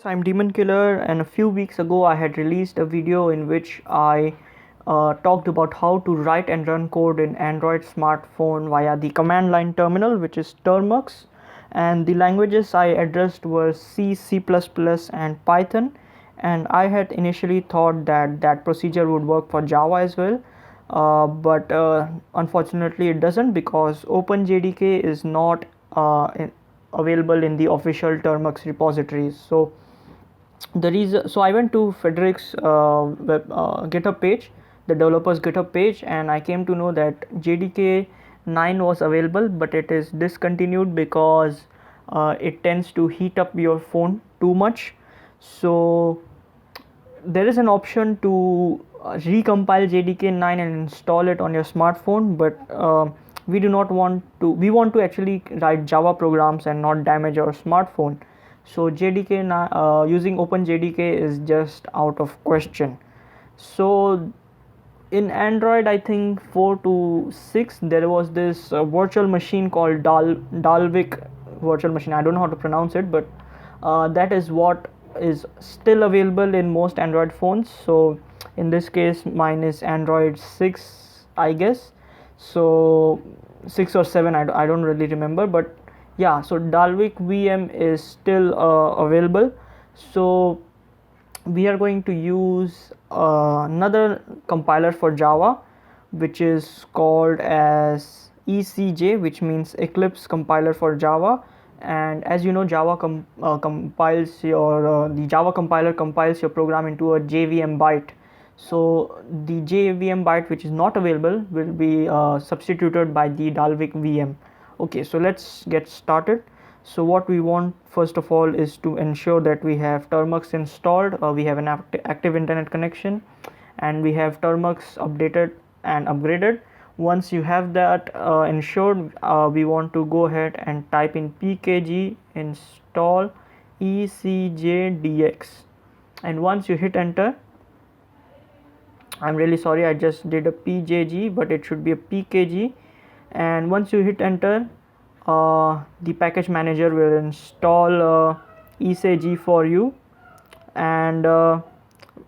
I'm Demon Killer, and a few weeks ago I had released a video in which I talked about how to write and run code in Android smartphone via the command line terminal, which is Termux. And the languages I addressed were C, C++, and Python. And I had initially thought that that procedure would work for Java as well. But unfortunately it doesn't, because OpenJDK is not available in the official Termux repositories. So I went to Frederick's GitHub page, the developer's GitHub page, and I came to know that JDK 9 was available, but it is discontinued because it tends to heat up your phone too much. So there is an option to recompile JDK 9 and install it on your smartphone, but we do not want to. We want to actually write Java programs and not damage our smartphone. So JDK using OpenJDK is just out of question. So in Android, I think 4 to 6, there was this virtual machine called Dalvik virtual machine. I don't know how to pronounce it, but that is what is still available in most Android phones. So in this case, mine is Android 6, I guess. So 6 or 7, I don't really remember, but yeah. So Dalvik VM is still available. So we are going to use another compiler for Java, which is called as ECJ, which means Eclipse compiler for Java. And as you know, Java compiles your the Java compiler compiles your program into a JVM byte. So the JVM byte which is not available will be substituted by the Dalvik VM. Okay, so let's get started. So what we want first of all is to ensure that we have Termux installed, we have an active internet connection, and we have Termux updated and upgraded. Once you have that ensured, we want to go ahead and type in pkg install ecjdx, and once you hit enter, I'm really sorry, I just did a pjg, but it should be a pkg. And once you hit enter, the package manager will install ecg for you. And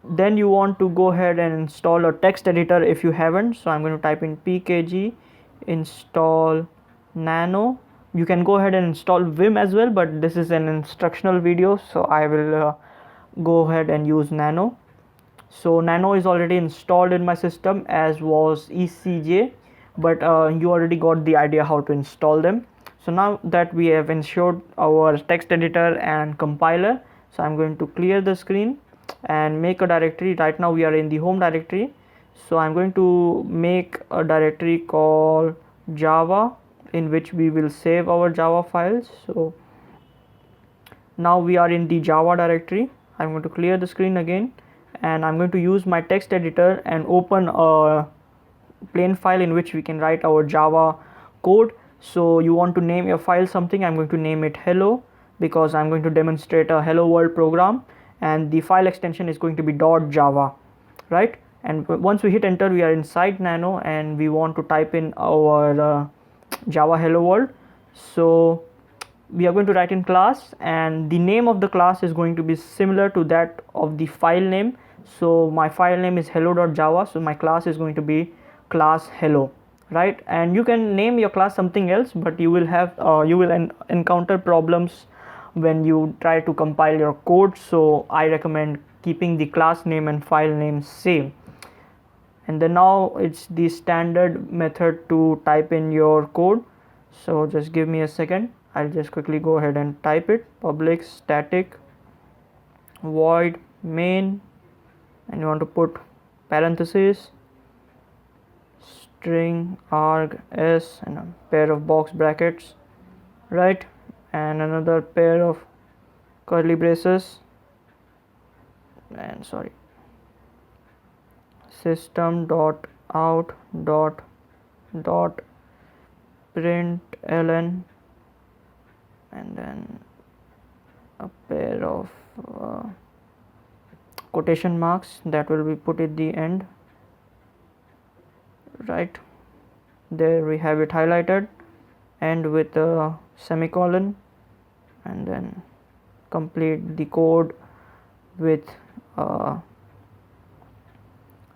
then you want to go ahead and install a text editor if you haven't. So I'm going to type in pkg install nano. You can go ahead and install vim as well, but this is an instructional video, so I will go ahead and use nano. So nano is already installed in my system, as was ecj, but you already got the idea how to install them. So now that we have ensured our text editor and compiler, so I'm going to clear the screen and make a directory. Right now we are in the home directory, so I'm going to make a directory called Java, in which we will save our Java files. So now we are in the Java directory. I'm going to clear the screen again, and I'm going to use my text editor and open a plain file in which we can write our Java code. So you want to name your file something. I'm going to name it hello, because I'm going to demonstrate a hello world program, and the file extension is going to be .java, right? And once we hit enter, we are inside nano, and we want to type in our Java hello world. So we are going to write in class, and the name of the class is going to be similar to that of the file name. So my file name is hello.java, so my class is going to be class hello, right? And you can name your class something else, but you will have encounter problems when you try to compile your code. So I recommend keeping the class name and file name same. And then now it's the standard method to type in your code. So just give me a second, I'll just quickly go ahead and type it. Public static void main, and you want to put parentheses string arg s and a pair of box brackets, right, and another pair of curly braces, and sorry, system dot out dot println, and then a pair of quotation marks that will be put at the end, right there. We have it highlighted, and with a semicolon, and then complete the code with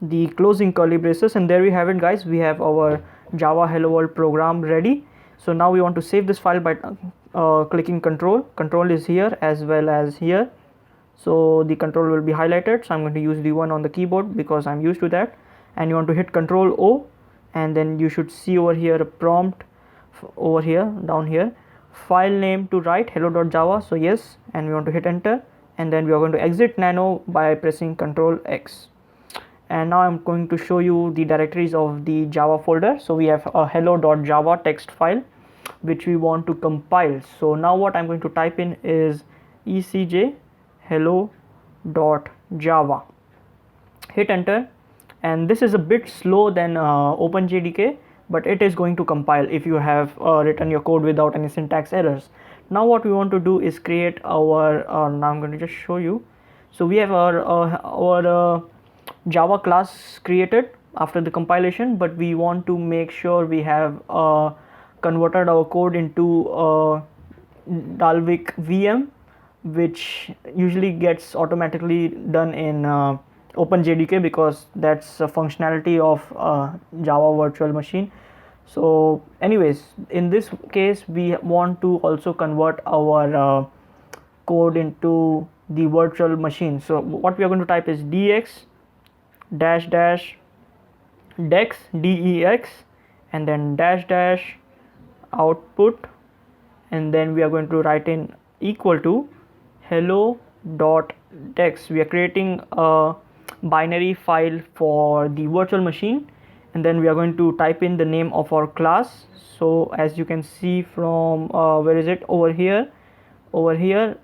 the closing curly braces, and there we have it, guys. We have our Java hello world program ready. So now we want to save this file by clicking control is here as well as here, so the control will be highlighted. So I'm going to use the one on the keyboard because I'm used to that, and you want to hit Control O, and then you should see over here a prompt over here down here, file name to write hello.java. So yes, and we want to hit enter, and then we are going to exit nano by pressing Control X. And now I'm going to show you the directories of the Java folder. So we have a hello.java text file which we want to compile. So now what I'm going to type in is ecj hello.java, hit enter, and this is a bit slow than OpenJDK, but it is going to compile if you have written your code without any syntax errors. Now what we want to do is create our now I'm going to just show you. So we have our Java class created after the compilation, but we want to make sure we have converted our code into Dalvik VM, which usually gets automatically done in OpenJDK because that's a functionality of Java virtual machine. So anyways, in this case we want to also convert our code into the virtual machine. So what we are going to type is dx dash dash dex dex, and then dash dash output, and then we are going to write in equal to hello.dex. We are creating a binary file for the virtual machine, and then we are going to type in the name of our class. So as you can see from where is it, over here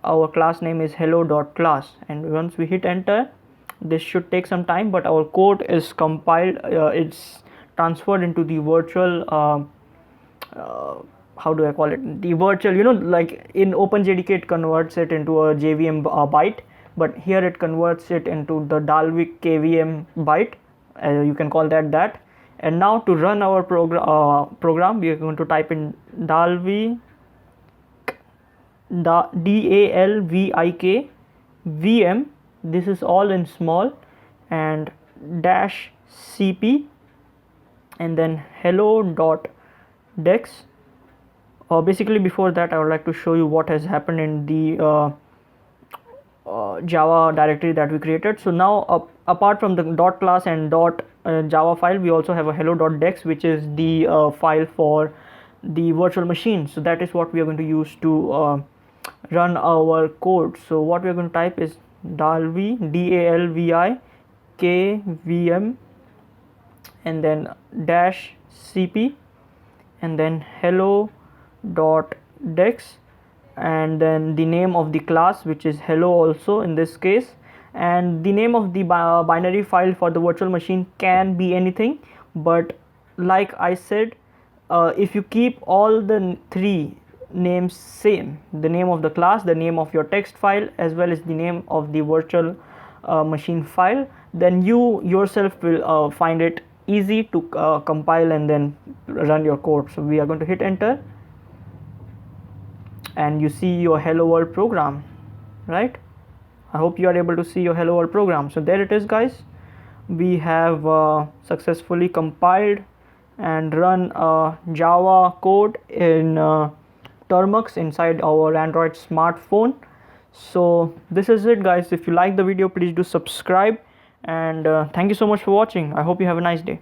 our class name is hello.class, and once we hit enter, this should take some time, but our code is compiled, it's transferred into the virtual how do I call it, the virtual, like in OpenJDK it converts it into a JVM byte, but here it converts it into the Dalvik KVM byte, you can call that. And now to run our program we are going to type in Dalvik DALVIK VM, this is all in small, and dash cp, and then hello.dex. Basically before that I would like to show you what has happened in the Java directory that we created. So now apart from the .class and .java file, we also have a hello.dex, which is the file for the virtual machine. So that is what we are going to use to run our code. So what we are going to type is dalvi DALVI KVM, and then dash cp, and hello.dex, and then the name of the class, which is hello also in this case, and the name of the binary file for the virtual machine can be anything, but like I said, if you keep all the three names same, the name of the class, the name of your text file, as well as the name of the virtual machine file, then you yourself will find it easy to compile and then run your code. So we are going to hit enter, and you see your hello world program, right? I hope you are able to see your hello world program. So there it is, guys. We have successfully compiled and run Java code in Termux inside our Android smartphone. So this is it, guys. If you like the video, please do subscribe, and thank you so much for watching. I hope you have a nice day.